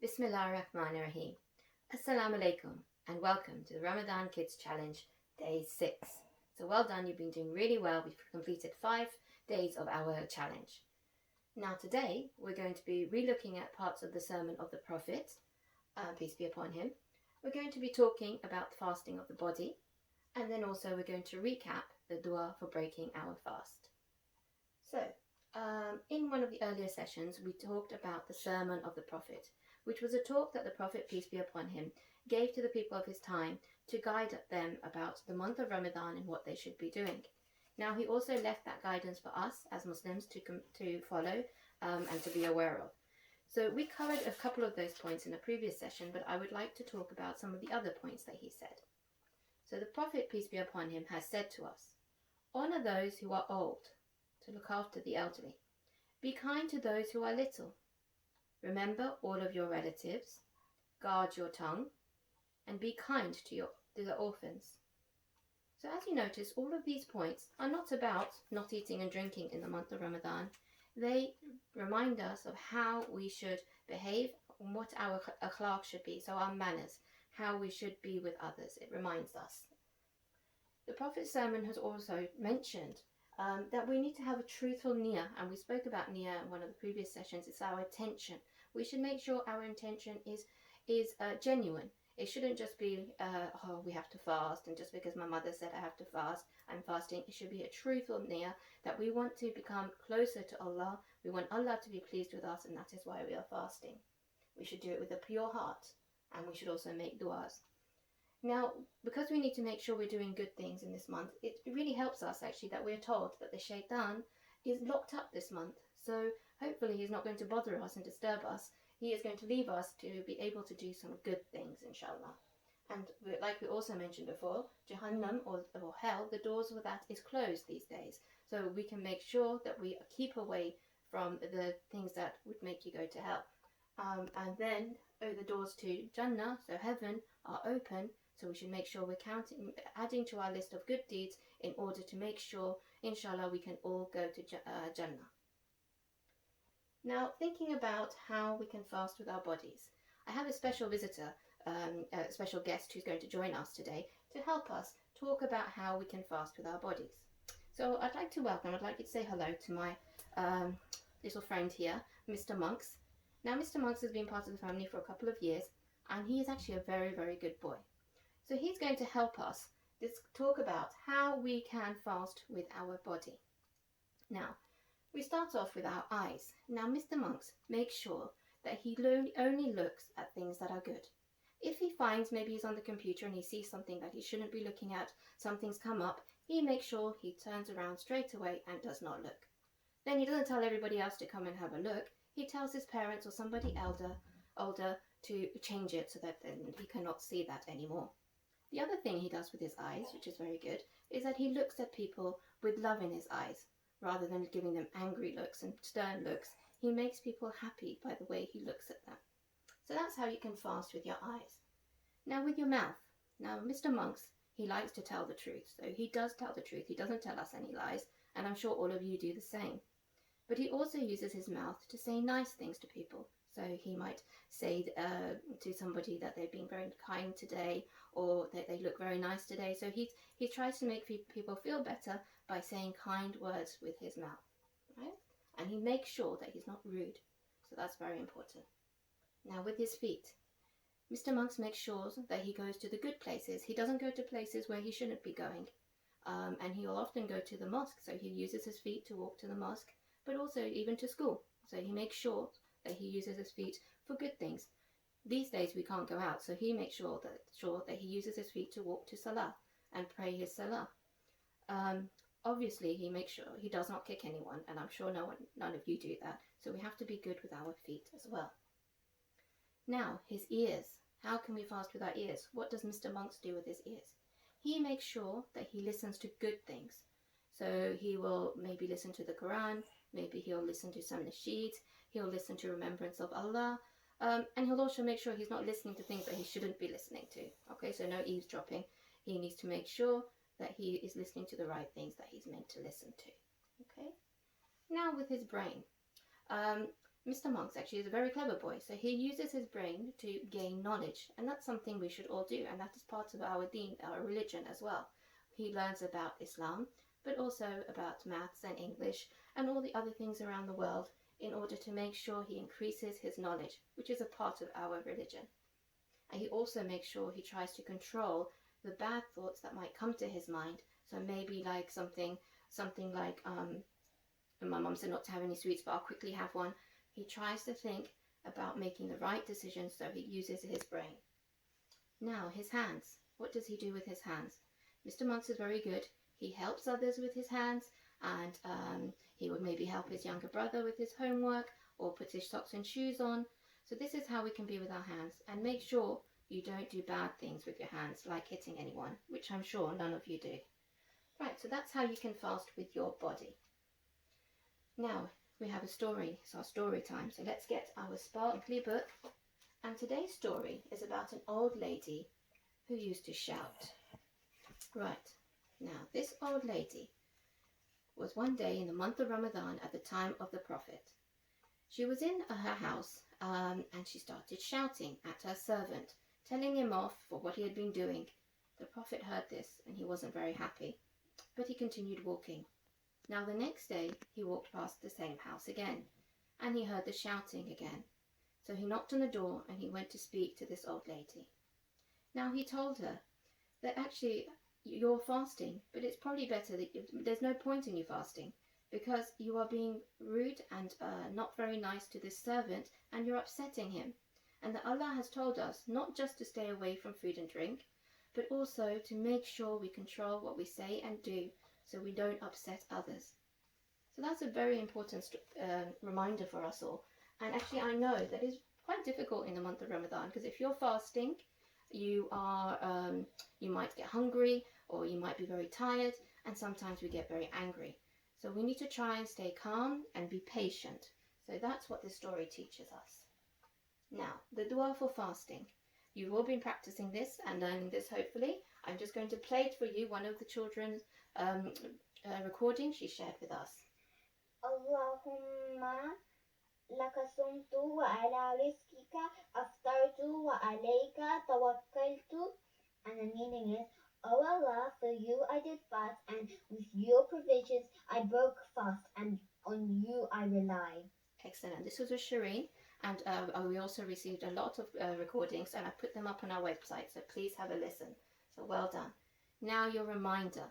Bismillahirrahmanirrahim. Assalamu alaikum and welcome to the Ramadan Kids Challenge Day 6. So well done, you've been doing really well. We've completed 5 days of our challenge. Now today we're going to be re-looking at parts of the Sermon of the Prophet, peace be upon him. We're going to be talking about the fasting of the body, and then also we're going to recap the dua for breaking our fast. So, in one of the earlier sessions we talked about the Sermon of the Prophet, which was a talk that the Prophet, peace be upon him, gave to the people of his time to guide them about the month of Ramadan and what they should be doing. Now, he also left that guidance for us as Muslims to follow and to be aware of. So we covered a couple of those points in a previous session, but I would like to talk about some of the other points that he said. So the Prophet, peace be upon him, has said to us, "Honor those who are old, to look after the elderly. Be kind to those who are little. Remember all of your relatives, guard your tongue, and be kind to the orphans." So as you notice, all of these points are not about not eating and drinking in the month of Ramadan. They remind us of how we should behave and what our akhlaq should be, so our manners, how we should be with others. It reminds us. The Prophet's sermon has also mentioned that we need to have a truthful niyyah, and we spoke about niyyah in one of the previous sessions. It's our intention. We should make sure our intention is genuine. It shouldn't just be, we have to fast, and just because my mother said I have to fast, I'm fasting. It should be a truthful niyyah that we want to become closer to Allah. We want Allah to be pleased with us, and that is why we are fasting. We should do it with a pure heart, and we should also make du'as. Now, because we need to make sure we're doing good things in this month, it really helps us actually that we're told that the shaitan is locked up this month. So hopefully he's not going to bother us and disturb us. He is going to leave us to be able to do some good things, inshallah. And like we also mentioned before, Jahannam or hell, the doors for that is closed these days. So we can make sure that we keep away from the things that would make you go to hell. And then the doors to Jannah, so heaven, are open. So we should make sure we're adding to our list of good deeds in order to make sure, inshallah, we can all go to Jannah. Now, thinking about how we can fast with our bodies, I have a special visitor, a special guest who's going to join us today to help us talk about how we can fast with our bodies. So I'd like you to say hello to my little friend here, Mr. Monks. Now, Mr. Monks has been part of the family for a couple of years, and he is actually a very, very good boy. So he's going to help us talk about how we can fast with our body. Now, we start off with our eyes. Now, Mr. Monks makes sure that he only looks at things that are good. If he finds maybe he's on the computer and he sees something that he shouldn't be looking at, something's come up, he makes sure he turns around straight away and does not look. Then he doesn't tell everybody else to come and have a look. He tells his parents or somebody older to change it so that then he cannot see that anymore. The other thing he does with his eyes, which is very good, is that he looks at people with love in his eyes. Rather than giving them angry looks and stern looks, he makes people happy by the way he looks at them. So that's how you can fast with your eyes. Now with your mouth. Now Mr. Monks, he likes to tell the truth. So he does tell the truth. He doesn't tell us any lies. And I'm sure all of you do the same. But he also uses his mouth to say nice things to people. So he might say to somebody that they've been very kind today, or that they look very nice today. So he tries to make people feel better by saying kind words with his mouth, right? And he makes sure that he's not rude. So that's very important. Now with his feet, Mr. Monks makes sure that he goes to the good places. He doesn't go to places where he shouldn't be going. And he will often go to the mosque. So he uses his feet to walk to the mosque, but also even to school. So he makes sure that he uses his feet for good things. These days we can't go out, so he makes sure that he uses his feet to walk to Salah and pray his Salah. Obviously, he makes sure he does not kick anyone, and I'm sure none of you do that. So we have to be good with our feet as well. Now, his ears. How can we fast with our ears? What does Mr. Monks do with his ears? He makes sure that he listens to good things. So he will maybe listen to the Quran, maybe he'll listen to some nasheed, he'll listen to remembrance of Allah, and he'll also make sure he's not listening to things that he shouldn't be listening to. Okay, so no eavesdropping. He needs to make sure that he is listening to the right things that he's meant to listen to. Okay. Now with his brain. Mr. Monks actually is a very clever boy, so he uses his brain to gain knowledge, and that's something we should all do, and that is part of our deen, our religion as well. He learns about Islam, but also about maths and English and all the other things around the world in order to make sure he increases his knowledge, which is a part of our religion. And he also makes sure he tries to control the bad thoughts that might come to his mind. So maybe like something like my mum said not to have any sweets, but I'll quickly have one. He tries to think about making the right decisions, so he uses his brain. Now, his hands. What does he do with his hands? Mr. Monks is very good. He helps others with his hands, and he would maybe help his younger brother with his homework or put his socks and shoes on. So this is how we can be with our hands, and make sure you don't do bad things with your hands, like hitting anyone, which I'm sure none of you do. Right, so that's how you can fast with your body. Now, we have a story. It's our story time. So let's get our sparkly book. And today's story is about an old lady who used to shout. Right, now this old lady was one day in the month of Ramadan at the time of the Prophet. She was in her house and she started shouting at her servant, telling him off for what he had been doing. The Prophet heard this and he wasn't very happy, but he continued walking. Now the next day he walked past the same house again, and he heard the shouting again. So he knocked on the door and he went to speak to this old lady. Now he told her that actually you're fasting, but it's probably better that there's no point in you fasting, because you are being rude and not very nice to this servant, and you're upsetting him. And that Allah has told us not just to stay away from food and drink, but also to make sure we control what we say and do, so we don't upset others. So that's a very important reminder for us all. And actually I know that is quite difficult in the month of Ramadan, because if you're fasting, you might get hungry, or you might be very tired, and sometimes we get very angry. So we need to try and stay calm and be patient. So that's what this story teaches us. Now, the dua for fasting. You've all been practicing this and learning this, hopefully. I'm just going to play it for you, one of the children's recordings she shared with us. Allahumma laka sumtu wa ala rizqika aftartu wa alayka tawakkaltu. And the meaning is, O Allah, for you I did fast, and with your provisions I broke fast, and on you I rely. Excellent. This was with Shireen, and we also received a lot of recordings, and I put them up on our website, so please have a listen. So well done. Now your reminder.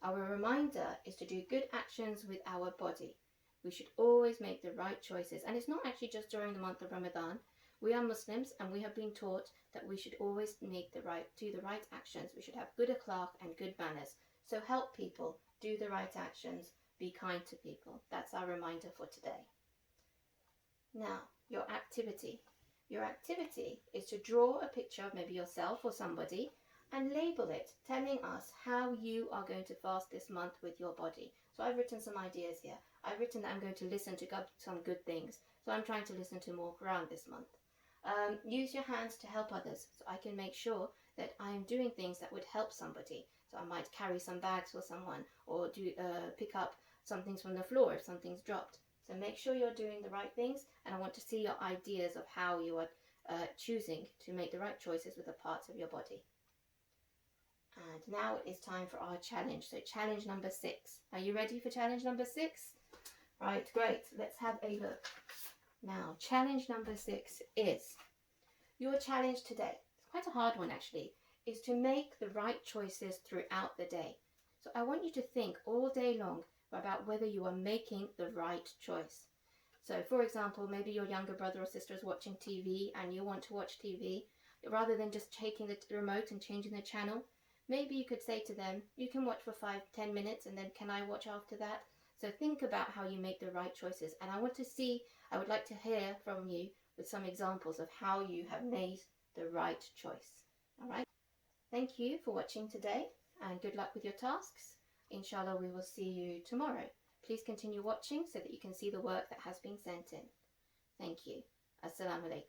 Our reminder is to do good actions with our body. We should always make the right choices, and it's not actually just during the month of Ramadan. We are Muslims, and we have been taught that we should always do the right actions. We should have good akhlaq and good manners. So help people, do the right actions, be kind to people. That's our reminder for today. Now, your activity. Your activity is to draw a picture of maybe yourself or somebody and label it, telling us how you are going to fast this month with your body. So I've written some ideas here. I've written that I'm going to listen to some good things. So I'm trying to listen to more Quran this month. Use your hands to help others. So I can make sure that I am doing things that would help somebody. So I might carry some bags for someone, or pick up some things from the floor if something's dropped. So make sure you're doing the right things, and I want to see your ideas of how you are choosing to make the right choices with the parts of your body. And now it is time for our challenge. So challenge number 6. Are you ready for challenge number 6? Right, great. Let's have a look. Now, challenge number 6 is, your challenge today, it's quite a hard one actually, is to make the right choices throughout the day. So I want you to think all day long about whether you are making the right choice. So for example, maybe your younger brother or sister is watching TV and you want to watch TV. Rather than just taking the remote and changing the channel, maybe you could say to them, you can watch for 5-10 minutes and then can I watch after that? So think about how you make the right choices, and I would like to hear from you with some examples of how you have made the right choice. All right. Thank you for watching today, and good luck with your tasks. Inshallah, we will see you tomorrow. Please continue watching so that you can see the work that has been sent in. Thank you. Assalamu alaikum.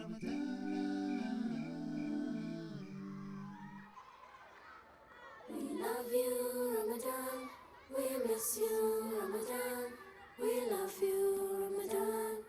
We love you, Ramadan. We miss you, Ramadan. We love you, Ramadan.